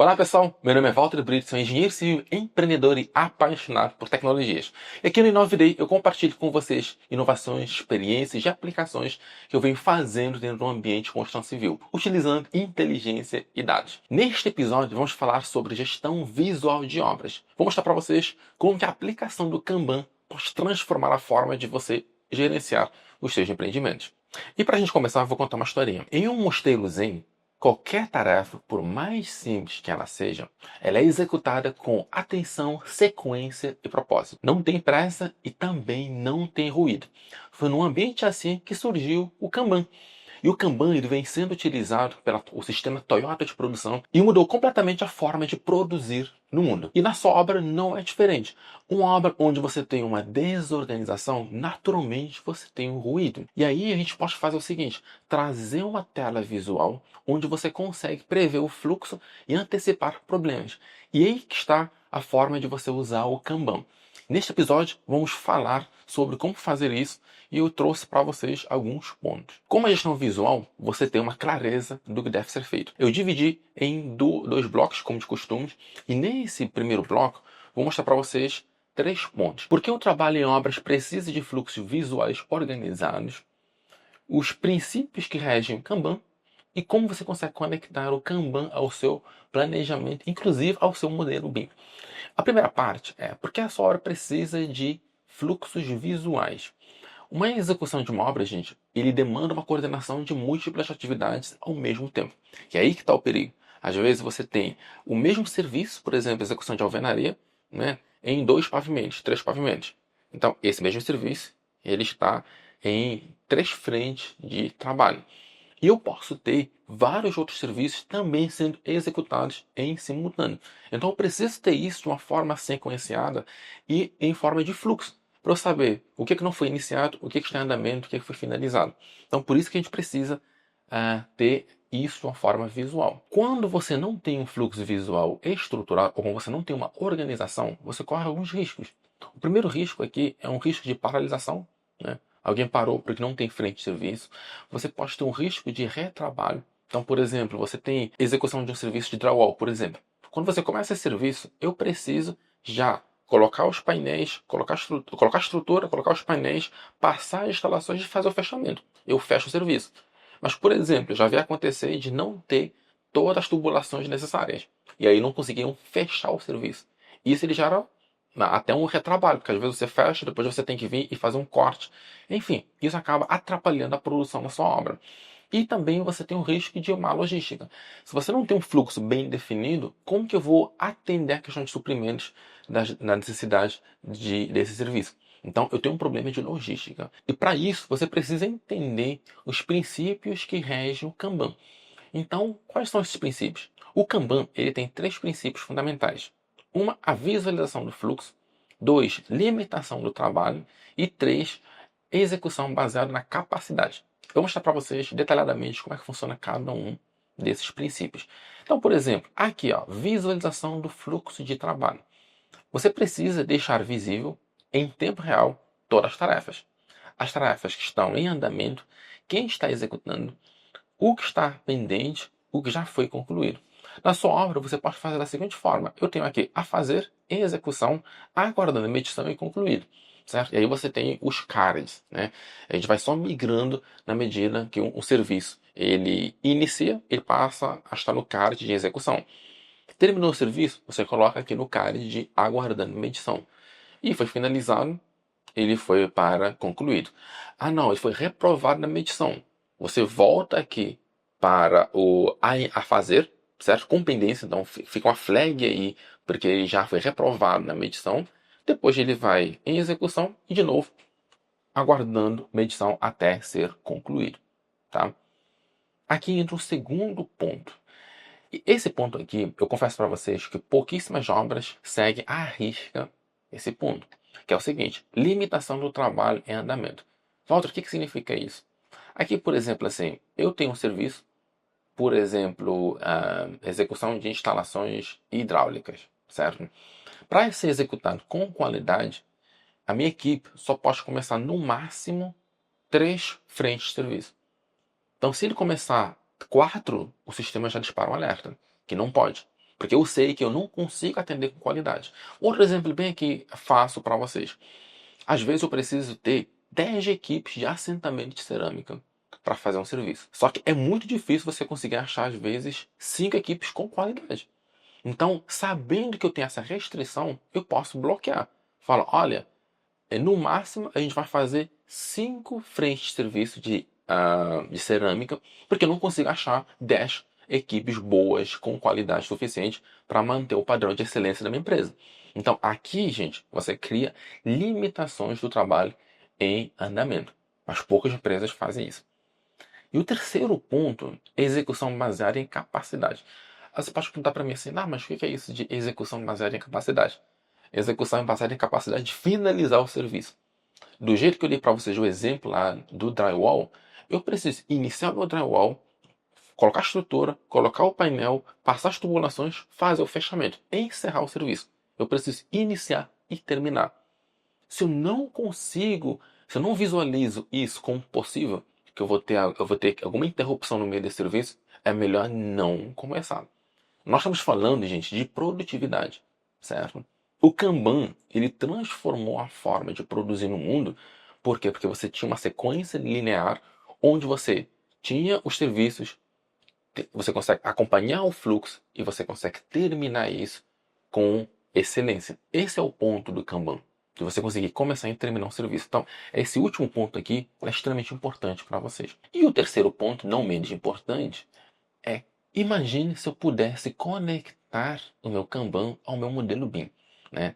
Olá pessoal, meu nome é Walter Brito, sou engenheiro civil, empreendedor e apaixonado por tecnologias. E aqui no InoveDay eu compartilho com vocês inovações, experiências e aplicações que eu venho fazendo dentro do ambiente de construção civil, utilizando inteligência e dados. Neste episódio vamos falar sobre gestão visual de obras. Vou mostrar para vocês como que a aplicação do Kanban pode transformar a forma de você gerenciar os seus empreendimentos. E para a gente começar, eu vou contar uma historinha. Em um mosteiro zen, qualquer tarefa, por mais simples que ela seja, ela é executada com atenção, sequência e propósito. Não tem pressa e também não tem ruído. Foi num ambiente assim que surgiu o Kanban. E o Kanban ele vem sendo utilizado pelo sistema Toyota de produção e mudou completamente a forma de produzir no mundo. E na sua obra não é diferente. Uma obra onde você tem uma desorganização, naturalmente você tem um ruído. E aí a gente pode fazer o seguinte, trazer uma tela visual onde você consegue prever o fluxo e antecipar problemas. E aí que está a forma de você usar o Kanban. Neste episódio, vamos falar sobre como fazer isso e eu trouxe para vocês alguns pontos. Como a gestão visual, você tem uma clareza do que deve ser feito. Eu dividi em dois blocos, como de costume, e nesse primeiro bloco, vou mostrar para vocês 3 pontos. Por que o trabalho em obras precisa de fluxos visuais organizados, os princípios que regem o Kanban e como você consegue conectar o Kanban ao seu planejamento, inclusive ao seu modelo BIM. A primeira parte é porque a sua obra precisa de fluxos visuais. Uma execução de uma obra, gente, ele demanda uma coordenação de múltiplas atividades ao mesmo tempo. E é aí que está o perigo. Às vezes você tem o mesmo serviço, por exemplo, execução de alvenaria, né, em 2 pavimentos, 3 pavimentos. Então, esse mesmo serviço, ele está em 3 frentes de trabalho. E eu posso ter vários outros serviços também sendo executados em simultâneo. Então eu preciso ter isso de uma forma sequenciada e em forma de fluxo, para eu saber o que não foi iniciado, o que está em andamento, o que foi finalizado. Então por isso que a gente precisa ter isso de uma forma visual. Quando você não tem um fluxo visual estruturado, ou quando você não tem uma organização, você corre alguns riscos. O primeiro risco aqui é um risco de paralisação, né? Alguém parou porque não tem frente de serviço. Você pode ter um risco de retrabalho. Então, por exemplo, você tem execução de um serviço de drywall, por exemplo. Quando você começa esse serviço, eu preciso já colocar os painéis, colocar a estrutura, colocar os painéis, passar as instalações e fazer o fechamento. Eu fecho o serviço. Mas, por exemplo, já vi acontecer de não ter todas as tubulações necessárias. E aí não conseguiam fechar o serviço. Isso ele gera até um retrabalho, porque às vezes você fecha, depois você tem que vir e fazer um corte. Enfim, isso acaba atrapalhando a produção da sua obra. E também você tem o risco de má logística. Se você não tem um fluxo bem definido, como que eu vou atender a questão de suprimentos na necessidade desse serviço? Então, eu tenho um problema de logística. E para isso, você precisa entender os princípios que regem o Kanban. Então, quais são esses princípios? O Kanban ele tem 3 princípios fundamentais. Uma, a visualização do fluxo. 2, limitação do trabalho. E 3, execução baseada na capacidade. Eu vou mostrar para vocês detalhadamente como é que funciona cada um desses princípios. Então, por exemplo, aqui, ó, visualização do fluxo de trabalho. Você precisa deixar visível, em tempo real, todas as tarefas. As tarefas que estão em andamento, quem está executando, o que está pendente, o que já foi concluído. Na sua obra, você pode fazer da seguinte forma. Eu tenho aqui a fazer, em execução, aguardando medição e concluído. Certo? E aí você tem os cards, né? A gente vai só migrando na medida que um serviço ele inicia, ele passa a estar no card de execução. Terminou o serviço, você coloca aqui no card de aguardando medição. E foi finalizado, ele foi para concluído. Ah, não, ele foi reprovado na medição. Você volta aqui para a fazer, certo? Com pendência, então fica uma flag aí, porque ele já foi reprovado na medição. Depois ele vai em execução e, de novo, aguardando medição até ser concluído. Tá? Aqui entra o segundo ponto. E esse ponto aqui, eu confesso para vocês que pouquíssimas obras seguem à risca esse ponto, que é o seguinte, limitação do trabalho em andamento. Walter, o que significa isso? Aqui, por exemplo, assim, eu tenho um serviço, por exemplo, execução de instalações hidráulicas, certo? Para ser executado com qualidade, a minha equipe só pode começar no máximo 3 frentes de serviço. Então, se ele começar 4, o sistema já dispara um alerta, que não pode. porque eu sei que eu não consigo atender com qualidade. Outro exemplo bem aqui fácil para vocês. Às vezes eu preciso ter 10 equipes de assentamento de cerâmica para fazer um serviço. Só que é muito difícil você conseguir achar, às vezes, 5 equipes com qualidade. Então, sabendo que eu tenho essa restrição, eu posso bloquear. Falo, olha, no máximo a gente vai fazer 5 frentes de serviço de cerâmica, porque eu não consigo achar 10 equipes boas com qualidade suficiente para manter o padrão de excelência da minha empresa. Então, aqui, gente, você cria limitações do trabalho em andamento. Mas poucas empresas fazem isso. E o terceiro ponto é execução baseada em capacidade. Aí você pode perguntar para mim assim, mas o que é isso de execução baseada em capacidade? Execução baseada em capacidade de finalizar o serviço. Do jeito que eu dei para vocês o exemplo lá do drywall, eu preciso iniciar o meu drywall, colocar a estrutura, colocar o painel, passar as tubulações, fazer o fechamento, encerrar o serviço. Eu preciso iniciar e terminar. Se eu não consigo, se eu não visualizo isso como possível, que eu vou ter alguma interrupção no meio desse serviço, é melhor não começar. Nós estamos falando, gente, de produtividade, certo? O Kanban, ele transformou a forma de produzir no mundo. Por quê? Porque você tinha uma sequência linear onde você tinha os serviços, você consegue acompanhar o fluxo e você consegue terminar isso com excelência. Esse é o ponto do Kanban, de você conseguir começar e terminar um serviço. Então, esse último ponto aqui é extremamente importante para vocês. E o terceiro ponto, não menos importante, é: imagine se eu pudesse conectar o meu Kanban ao meu modelo BIM, né?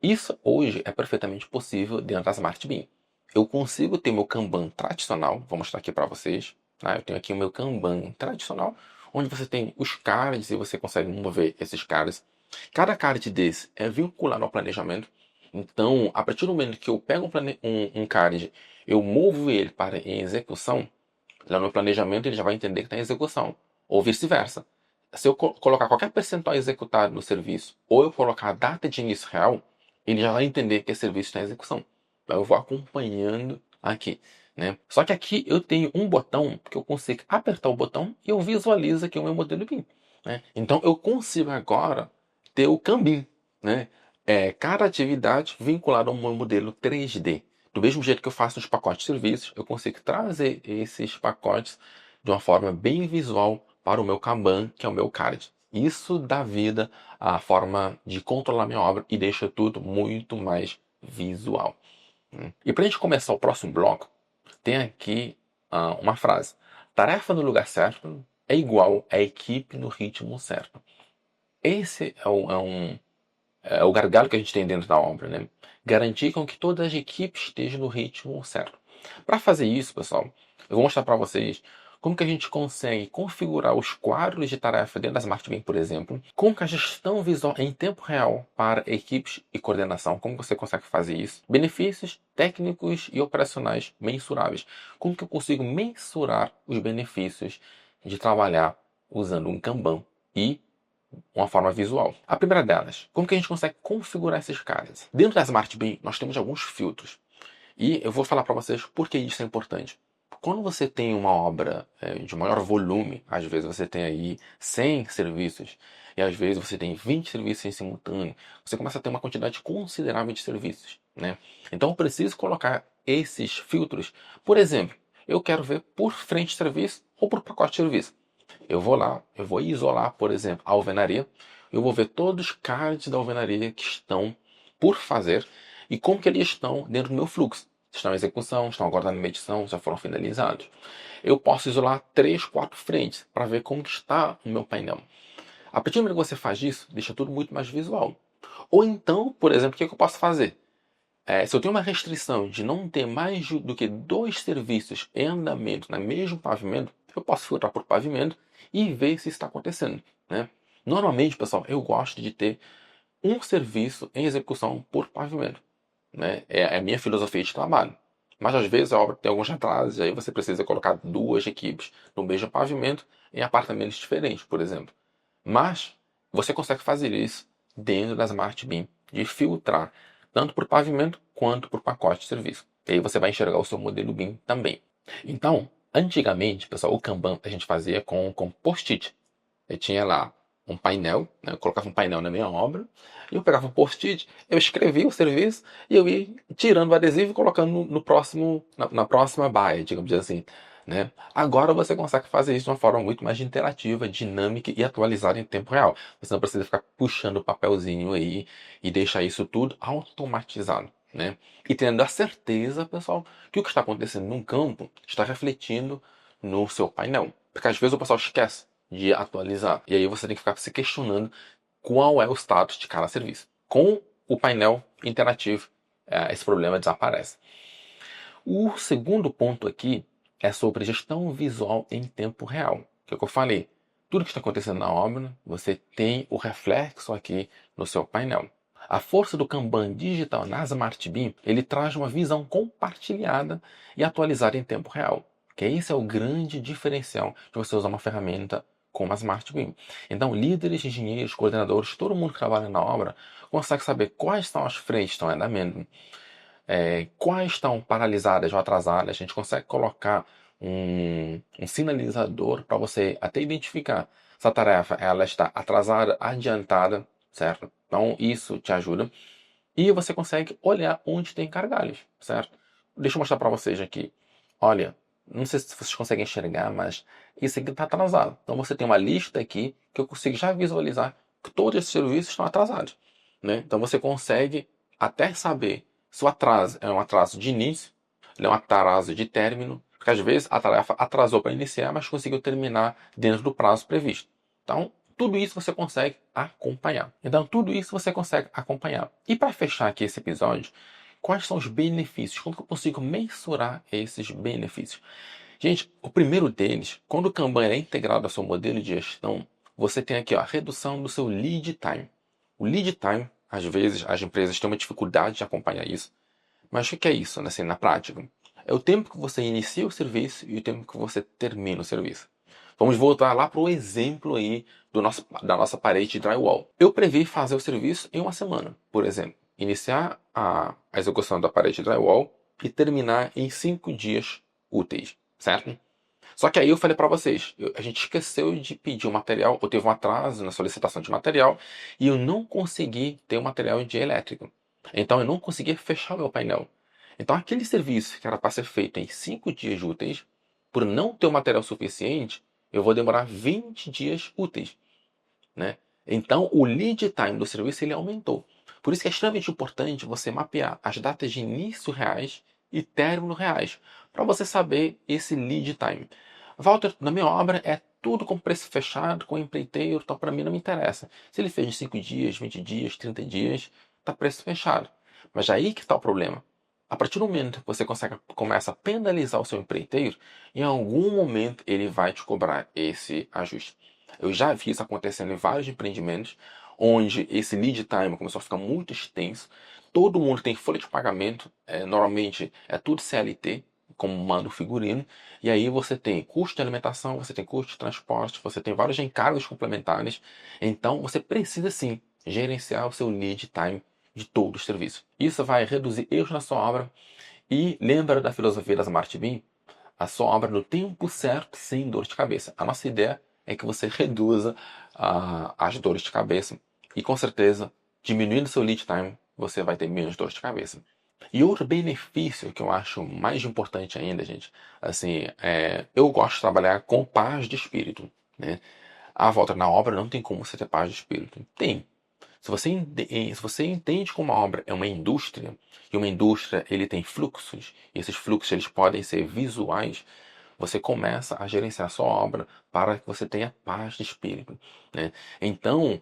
Isso hoje é perfeitamente possível dentro da Smart BIM. Eu consigo ter meu Kanban tradicional, vou mostrar aqui para vocês. Tá? Eu tenho aqui o meu Kanban tradicional, onde você tem os cards e você consegue mover esses cards. Cada card desse é vinculado ao planejamento. Então, a partir do momento que eu pego um card, eu movo ele para em execução, lá no planejamento ele já vai entender que está em execução. Ou vice-versa. Se eu colocar qualquer percentual executado no serviço, ou eu colocar a data de início real, ele já vai entender que esse serviço está em execução. Então eu vou acompanhando aqui, né? Só que aqui eu tenho um botão que eu consigo apertar o botão e eu visualizo aqui o meu modelo BIM, né? Então eu consigo agora ter o Kanban, né? Cada atividade vinculada a um modelo 3D. Do mesmo jeito que eu faço os pacotes de serviços, eu consigo trazer esses pacotes de uma forma bem visual para o meu Kanban, que é o meu card. Isso dá vida à forma de controlar minha obra e deixa tudo muito mais visual. E para a gente começar o próximo bloco, tem aqui uma frase: tarefa no lugar certo é igual a equipe no ritmo certo. Esse é o gargalo que a gente tem dentro da obra, né? Garantir com que todas as equipes estejam no ritmo certo. Para fazer isso, pessoal, eu vou mostrar para vocês como que a gente consegue configurar os quadros de tarefa dentro da Smart BIM, por exemplo, como que a gestão visual em tempo real para equipes e coordenação, como você consegue fazer isso, benefícios técnicos e operacionais mensuráveis, como que eu consigo mensurar os benefícios de trabalhar usando um Kanban e uma forma visual. A primeira delas, como que a gente consegue configurar esses caras? Dentro da Smart BIM, nós temos alguns filtros. E eu vou falar para vocês por que isso é importante. Quando você tem uma obra de maior volume, às vezes você tem aí 100 serviços, e às vezes você tem 20 serviços em simultâneo, você começa a ter uma quantidade considerável de serviços, né? Então eu preciso colocar esses filtros. Por exemplo, eu quero ver por frente de serviço ou por pacote de serviço. Eu vou lá, eu vou isolar, por exemplo, a alvenaria. Eu vou ver todos os cards da alvenaria que estão por fazer e como que eles estão dentro do meu fluxo. Se estão em execução, estão aguardando medição, já foram finalizados. Eu posso isolar 3, 4 frentes para ver como que está o meu painel. A partir do momento que você faz isso, deixa tudo muito mais visual. Ou então, por exemplo, o que eu posso fazer? Se eu tenho uma restrição de não ter mais do que 2 serviços em andamento no mesmo pavimento, eu posso filtrar por pavimento e ver se está acontecendo, né? Normalmente, pessoal, eu gosto de ter um serviço em execução por pavimento, né? É a minha filosofia de trabalho. Mas às vezes a obra tem alguns atrasos e aí você precisa colocar 2 equipes no mesmo pavimento em apartamentos diferentes, por exemplo. Mas você consegue fazer isso dentro da Smart BIM, de filtrar tanto por pavimento quanto por pacote de serviço. E aí você vai enxergar o seu modelo BIM também. Então, antigamente, pessoal, o Kanban a gente fazia com post-it. Eu tinha lá um painel, né? Eu colocava um painel na minha obra, e eu pegava um post-it, eu escrevia o serviço e eu ia tirando o adesivo e colocando no próximo, na próxima baia, digamos assim. Né? Agora você consegue fazer isso de uma forma muito mais interativa, dinâmica e atualizada em tempo real. Você não precisa ficar puxando o papelzinho aí e deixar isso tudo automatizado. Né? E tendo a certeza, pessoal, que o que está acontecendo num campo está refletindo no seu painel. Porque às vezes o pessoal esquece de atualizar. E aí você tem que ficar se questionando qual é o status de cada serviço. Com o painel interativo, esse problema desaparece. O segundo ponto aqui é sobre gestão visual em tempo real. Que é o que eu falei. Tudo que está acontecendo na obra, você tem o reflexo aqui no seu painel. A força do Kanban digital na Smart Beam, ele traz uma visão compartilhada e atualizada em tempo real. Que esse é o grande diferencial de você usar uma ferramenta como a Smart Beam. Então, líderes, engenheiros, coordenadores, todo mundo que trabalha na obra consegue saber quais são as frentes que estão em andamento, quais estão paralisadas ou atrasadas. A gente consegue colocar um sinalizador para você até identificar se a tarefa ela está atrasada, adiantada, certo? Então isso te ajuda. E você consegue olhar onde tem gargalhos, certo? Deixa eu mostrar para vocês aqui. Olha, não sei se vocês conseguem enxergar, mas isso aqui está atrasado. Então você tem uma lista aqui que eu consigo já visualizar que todos esses serviços estão atrasados. Né? Então você consegue até saber se o atraso é um atraso de início, ele é um atraso de término, porque às vezes a tarefa atrasou para iniciar, mas conseguiu terminar dentro do prazo previsto. Então, tudo isso você consegue acompanhar. Então, tudo isso você consegue acompanhar. E para fechar aqui esse episódio, quais são os benefícios? Como que eu consigo mensurar esses benefícios? Gente, o primeiro deles, quando o Kanban é integrado ao seu modelo de gestão, você tem aqui ó, a redução do seu lead time. O lead time, às vezes, as empresas têm uma dificuldade de acompanhar isso. Mas o que é isso, assim, na prática? É o tempo que você inicia o serviço e o tempo que você termina o serviço. Vamos voltar lá para o exemplo aí da nossa parede de drywall. Eu previ fazer o serviço em uma semana, por exemplo. Iniciar a execução da parede de drywall e terminar em 5 dias úteis, certo? Só que aí eu falei para vocês, a gente esqueceu de pedir o material, ou teve um atraso na solicitação de material, e eu não consegui ter o material de elétrico. Então eu não consegui fechar o meu painel. Então aquele serviço que era para ser feito em 5 dias úteis, por não ter o material suficiente, eu vou demorar 20 dias úteis. Né? Então o lead time do serviço ele aumentou. Por isso que é extremamente importante você mapear as datas de início reais e término reais, para você saber esse lead time. Walter, na minha obra é tudo com preço fechado, com empreiteiro, então para mim não me interessa. Se ele fez em 5 dias, 20 dias, 30 dias, está preço fechado. Mas aí que está o problema. A partir do momento que você começa a penalizar o seu empreiteiro, em algum momento ele vai te cobrar esse ajuste. Eu já vi isso acontecendo em vários empreendimentos, onde esse lead time começou a ficar muito extenso. Todo mundo tem folha de pagamento, normalmente é tudo CLT, como manda o figurino, e aí você tem custo de alimentação, você tem custo de transporte, você tem vários encargos complementares. Então você precisa sim gerenciar o seu lead time de todo o serviço. Isso vai reduzir erros na sua obra e lembra da filosofia da Smart Beam? A sua obra no tempo certo, sem dor de cabeça. A nossa ideia é que você reduza as dores de cabeça e com certeza, diminuindo seu lead time, você vai ter menos dor de cabeça. E outro benefício que eu acho mais importante ainda, gente, assim, eu gosto de trabalhar com paz de espírito, né? A volta na obra não tem como você ter paz de espírito. Tem. Se você entende como a obra é uma indústria, e uma indústria ele tem fluxos, e esses fluxos eles podem ser visuais, você começa a gerenciar a sua obra para que você tenha paz de espírito. Né? Então,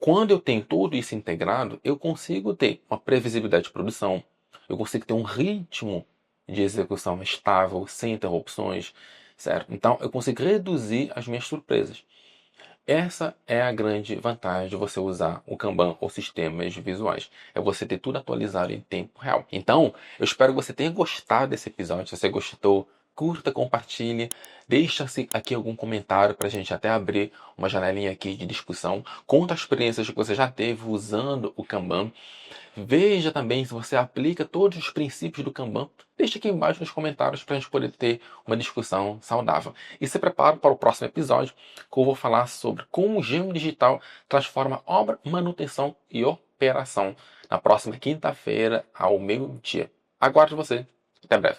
quando eu tenho tudo isso integrado, eu consigo ter uma previsibilidade de produção, eu consigo ter um ritmo de execução estável, sem interrupções, certo? Então, eu consigo reduzir as minhas surpresas. Essa é a grande vantagem de você usar o Kanban ou sistemas visuais. É você ter tudo atualizado em tempo real. Então, eu espero que você tenha gostado desse episódio. Se você gostou, curta, compartilhe, deixa-se aqui algum comentário para a gente até abrir uma janelinha aqui de discussão. Conta as experiências que você já teve usando o Kanban. Veja também se você aplica todos os princípios do Kanban. Deixa aqui embaixo nos comentários para a gente poder ter uma discussão saudável. E se prepara para o próximo episódio, que eu vou falar sobre como o Gênio Digital transforma obra, manutenção e operação na próxima quinta-feira, ao meio-dia. Aguardo você. Até breve.